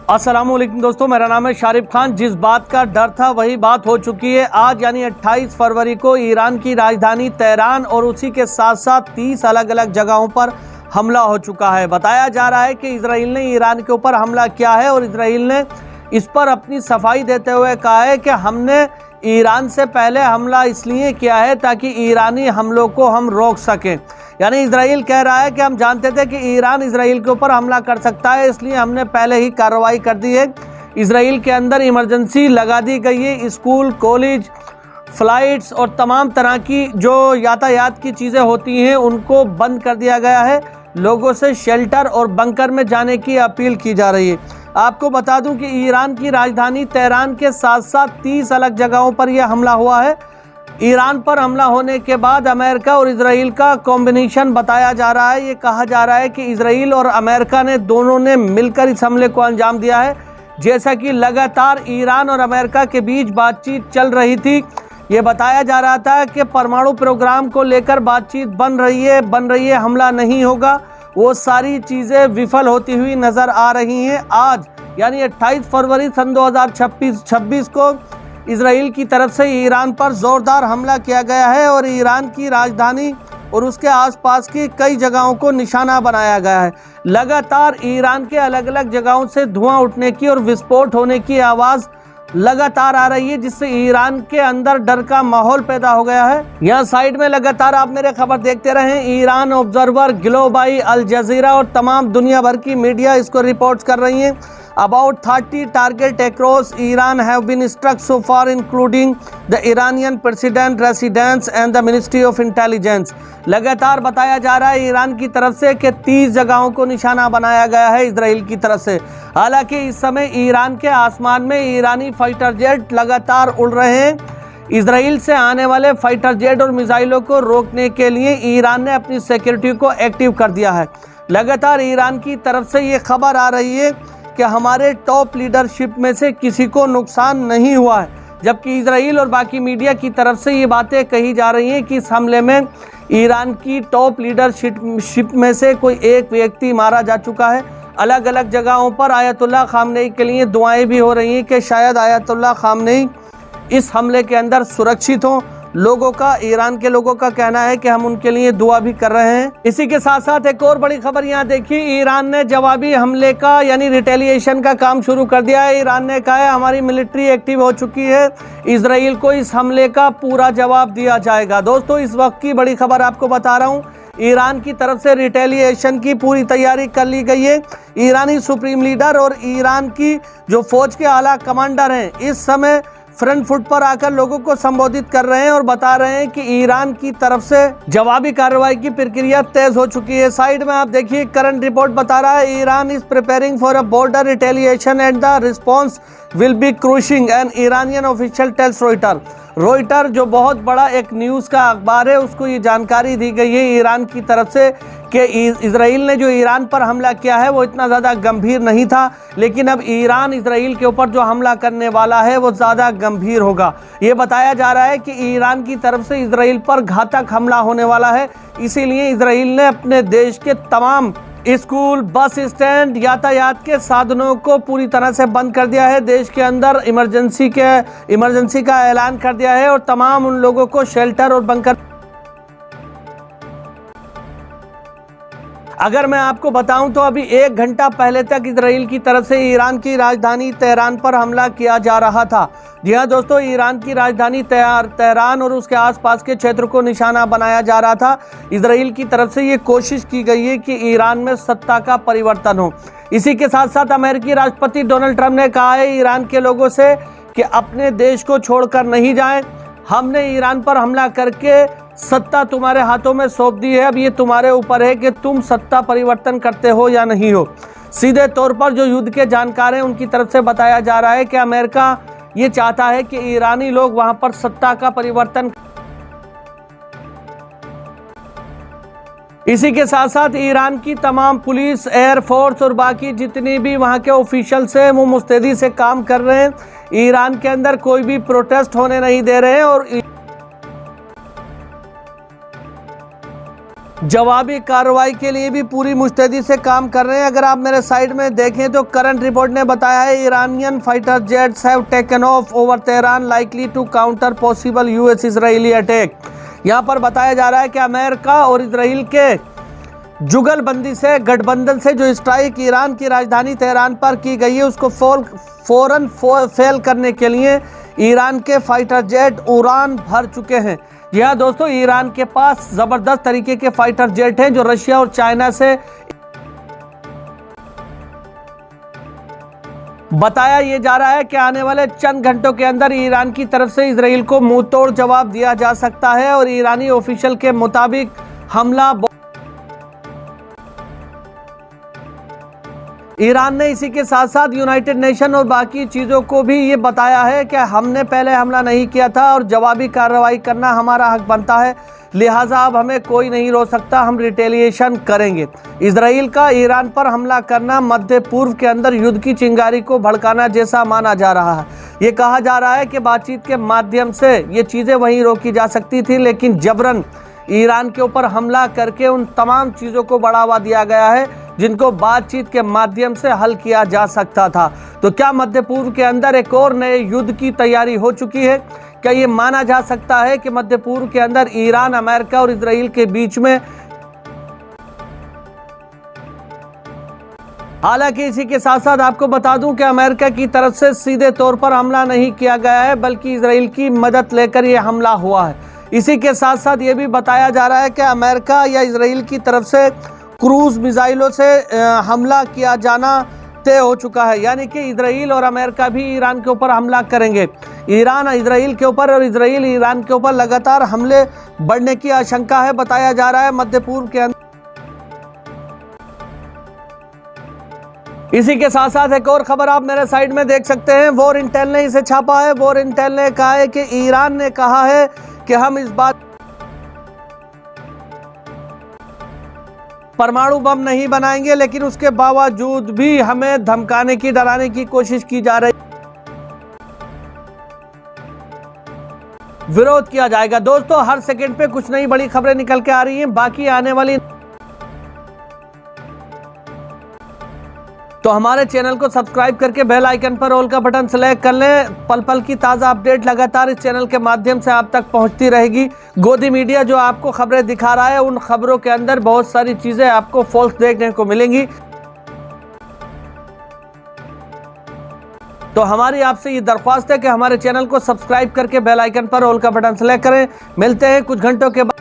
अस्सलामुअलैकुम दोस्तों, मेरा नाम है शारिफ खान। जिस बात का डर था वही बात हो चुकी है। आज यानी 28 फरवरी को ईरान की राजधानी तेहरान और उसी के साथ साथ 30 अलग अलग जगहों पर हमला हो चुका है। बताया जा रहा है कि इजराइल ने ईरान के ऊपर हमला किया है और इजराइल ने इस पर अपनी सफाई देते हुए कहा है कि हमने ईरान से पहले हमला इसलिए किया है ताकि ईरानी हमलों को हम रोक सकें। यानी इजराइल कह रहा है कि हम जानते थे कि ईरान इजराइल के ऊपर हमला कर सकता है, इसलिए हमने पहले ही कार्रवाई कर दी है। इजराइल के अंदर इमरजेंसी लगा दी गई है। स्कूल, कॉलेज, फ्लाइट्स और तमाम तरह की जो यातायात की चीज़ें होती हैं उनको बंद कर दिया गया है। लोगों से शेल्टर और बंकर में जाने की अपील की जा रही है। आपको बता दूं कि ईरान की राजधानी तेहरान के साथ साथ 30 अलग जगहों पर यह हमला हुआ है। ईरान पर हमला होने के बाद अमेरिका और इजराइल का कॉम्बिनेशन बताया जा रहा है। ये कहा जा रहा है कि इजराइल और अमेरिका ने दोनों ने मिलकर इस हमले को अंजाम दिया है। जैसा कि लगातार ईरान और अमेरिका के बीच बातचीत चल रही थी, ये बताया जा रहा था कि परमाणु प्रोग्राम को लेकर बातचीत बन रही है, हमला नहीं होगा। वो सारी चीज़ें विफल होती हुई नज़र आ रही हैं। आज यानी 28 फरवरी सन 2026 को इजराइल की तरफ से ईरान पर ज़ोरदार हमला किया गया है और ईरान की राजधानी और उसके आसपास की कई जगहों को निशाना बनाया गया है। लगातार ईरान के अलग अलग जगहों से धुआं उठने की और विस्फोट होने की आवाज़ लगातार आ रही है, जिससे ईरान के अंदर डर का माहौल पैदा हो गया है। यहाँ साइड में लगातार आप मेरे खबर देखते रहें। ईरान ऑब्जर्वर, ग्लोबाई, अल जजीरा और तमाम दुनिया भर की मीडिया इसको रिपोर्ट कर रही हैं। About 30 targets across Iran have been struck so far, including the Iranian president residence and the Ministry of Intelligence। लगातार बताया जा रहा है ईरान की तरफ से कि 30 जगहों को निशाना बनाया गया है इजराइल की तरफ से। हालांकि इस समय ईरान के आसमान में ईरानी फाइटर जेट लगातार उड़ रहे हैं। इजराइल से आने वाले फाइटर जेट और मिसाइलों को रोकने के लिए ईरान ने अपनी सिक्योरिटी को एक्टिव कर दिया है। लगातार ईरान की तरफ से ये खबर आ रही है कि हमारे टॉप लीडरशिप में से किसी को नुकसान नहीं हुआ है, जबकि इजराइल और बाकी मीडिया की तरफ से ये बातें कही जा रही हैं कि इस हमले में ईरान की टॉप लीडरशिप में से कोई एक व्यक्ति मारा जा चुका है। अलग अलग जगहों पर आयतुल्लाह खामनेई के लिए दुआएं भी हो रही हैं कि शायद आयतुल्लाह खामनेई इस हमले के अंदर सुरक्षित हों। लोगों का, ईरान के लोगों का कहना है कि हम उनके लिए दुआ भी कर रहे हैं। इसी के साथ साथ एक और बड़ी खबर यहाँ देखिए, ईरान ने जवाबी हमले का यानी रिटेलिएशन का काम शुरू कर दिया है। ईरान ने कहा है हमारी मिलिट्री एक्टिव हो चुकी है, इजराइल को इस हमले का पूरा जवाब दिया जाएगा। दोस्तों, इस वक्त की बड़ी खबर आपको बता रहा हूँ, ईरान की तरफ से रिटेलिएशन की पूरी तैयारी कर ली गई है। ईरानी सुप्रीम लीडर और ईरान की जो फौज के आला कमांडर हैं इस समय फ्रंट फुट पर आकर लोगों को संबोधित कर रहे हैं और बता रहे हैं कि ईरान की तरफ से जवाबी कार्रवाई की प्रक्रिया तेज हो चुकी है। साइड में आप देखिए, करंट रिपोर्ट बता रहा है Iran is preparing for a broader retaliation and the response will be crushing an Iranian official tells Reuters जो बहुत बड़ा एक न्यूज़ का अखबार है, उसको ये जानकारी दी गई है ईरान की तरफ से कि इजराइल ने जो ईरान पर हमला किया है वो इतना ज़्यादा गंभीर नहीं था, लेकिन अब ईरान इजराइल के ऊपर जो हमला करने वाला है वो ज़्यादा गंभीर होगा। ये बताया जा रहा है कि ईरान की तरफ से इजराइल पर घातक हमला होने वाला है, इसीलिए इजराइल ने अपने देश के तमाम स्कूल, बस स्टैंड, यातायात के साधनों को पूरी तरह से बंद कर दिया है। देश के अंदर इमरजेंसी का ऐलान कर दिया है और तमाम उन लोगों को शेल्टर और बंकर। अगर मैं आपको बताऊं तो अभी 1 घंटा पहले तक इजराइल की तरफ से ईरान की राजधानी तेहरान पर हमला किया जा रहा था। जी हाँ दोस्तों, ईरान की राजधानी तेहरान और उसके आसपास के क्षेत्र को निशाना बनाया जा रहा था। इजराइल की तरफ से ये कोशिश की गई है कि ईरान में सत्ता का परिवर्तन हो। इसी के साथ साथ अमेरिकी राष्ट्रपति डोनाल्ड ट्रंप ने कहा है ईरान के लोगों से कि अपने देश को छोड़कर नहीं जाएं। हमने ईरान पर हमला करके सत्ता तुम्हारे हाथों में सौंप दी है, अब ये तुम्हारे ऊपर है कि तुम सत्ता परिवर्तन करते हो या नहीं हो। सीधे तौर पर जो युद्ध के जानकार हैं उनकी तरफ से बताया जा रहा है कि अमेरिका ये चाहता है कि ईरानी लोग वहां पर सत्ता का परिवर्तन। इसी के साथ साथ ईरान की तमाम पुलिस, एयरफोर्स और बाकी जितनी भी वहां के ऑफिशियल्स हैं वो मुस्तैदी से काम कर रहे हैं। ईरान के अंदर कोई भी प्रोटेस्ट होने नहीं दे रहे हैं और जवाबी कार्रवाई के लिए भी पूरी मुस्तैदी से काम कर रहे हैं। अगर आप मेरे साइड में देखें तो करंट रिपोर्ट ने बताया है Iranian fighter jets have taken off over Tehran likely to counter possible US Israeli attack. यहाँ पर बताया जा रहा है कि अमेरिका और इजराइल के जुगलबंदी से गठबंधन से जो स्ट्राइक ईरान की राजधानी तेहरान पर की गई है उसको फौरन फेल करने के लिए ईरान के फाइटर जेट उड़ान भर चुके हैं। जी हाँ दोस्तों, ईरान के पास जबरदस्त तरीके के फाइटर जेट हैं जो रशिया और चाइना से बताया ये जा रहा है कि आने वाले चंद घंटों के अंदर ईरान की तरफ से इजराइल को मुंह तोड़ जवाब दिया जा सकता है। और ईरानी ऑफिशियल के मुताबिक हमला ईरान ने इसी के साथ साथ यूनाइटेड नेशन और बाकी चीज़ों को भी ये बताया है कि हमने पहले हमला नहीं किया था और जवाबी कार्रवाई करना हमारा हक बनता है, लिहाजा अब हमें कोई नहीं रोक सकता, हम रिटेलिएशन करेंगे। इजराइल का ईरान पर हमला करना मध्य पूर्व के अंदर युद्ध की चिंगारी को भड़काना जैसा माना जा रहा है। ये कहा जा रहा है कि बातचीत के माध्यम से ये चीज़ें वहीं रोकी जा सकती थी, लेकिन जबरन ईरान के ऊपर हमला करके उन तमाम चीज़ों को बढ़ावा दिया गया है जिनको बातचीत के माध्यम से हल किया जा सकता था। तो क्या मध्य पूर्व के अंदर एक और नए युद्ध की तैयारी हो चुकी है? क्या ये माना जा सकता है कि मध्य पूर्व के अंदर ईरान, अमेरिका और इजराइल के बीच में, हालांकि इसी के साथ साथ आपको बता दूं कि अमेरिका की तरफ से सीधे तौर पर हमला नहीं किया गया है बल्कि इजराइल की मदद लेकर यह हमला हुआ है। इसी के साथ साथ ये भी बताया जा रहा है कि अमेरिका या इजराइल की तरफ से क्रूज मिसाइलों से हमला किया जाना तय हो चुका है, यानी कि इजराइल और अमेरिका भी ईरान के ऊपर हमला करेंगे। ईरान इजराइल के ऊपर और इजराइल ईरान के ऊपर लगातार हमले बढ़ने की आशंका है, बताया जा रहा है मध्य पूर्व के अंदर। इसी के साथ साथ एक और खबर आप मेरे साइड में देख सकते हैं, वॉर इंटेल ने इसे छापा है। वॉर इंटेल ने कहा है कि ईरान ने कहा है कि हम इस बात परमाणु बम नहीं बनाएंगे, लेकिन उसके बावजूद भी हमें धमकाने की, डराने की कोशिश की जा रही, विरोध किया जाएगा। दोस्तों, हर सेकंड पे कुछ नई बड़ी खबरें निकल के आ रही हैं। बाकी आने वाली तो हमारे चैनल को सब्सक्राइब करके बेल आइकन पर ऑल का बटन सेलेक्ट कर लें। पल पल की ताज़ा अपडेट लगातार इस चैनल के माध्यम से आप तक पहुंचती रहेगी। गोदी मीडिया जो आपको खबरें दिखा रहा है, उन खबरों के अंदर बहुत सारी चीज़ें आपको फॉल्स देखने को मिलेंगी। तो हमारी आपसे ये दरख्वास्त है कि हमारे चैनल को सब्सक्राइब करके बेल आइकन पर ऑल का बटन सेलेक्ट करें। मिलते हैं कुछ घंटों के बाद।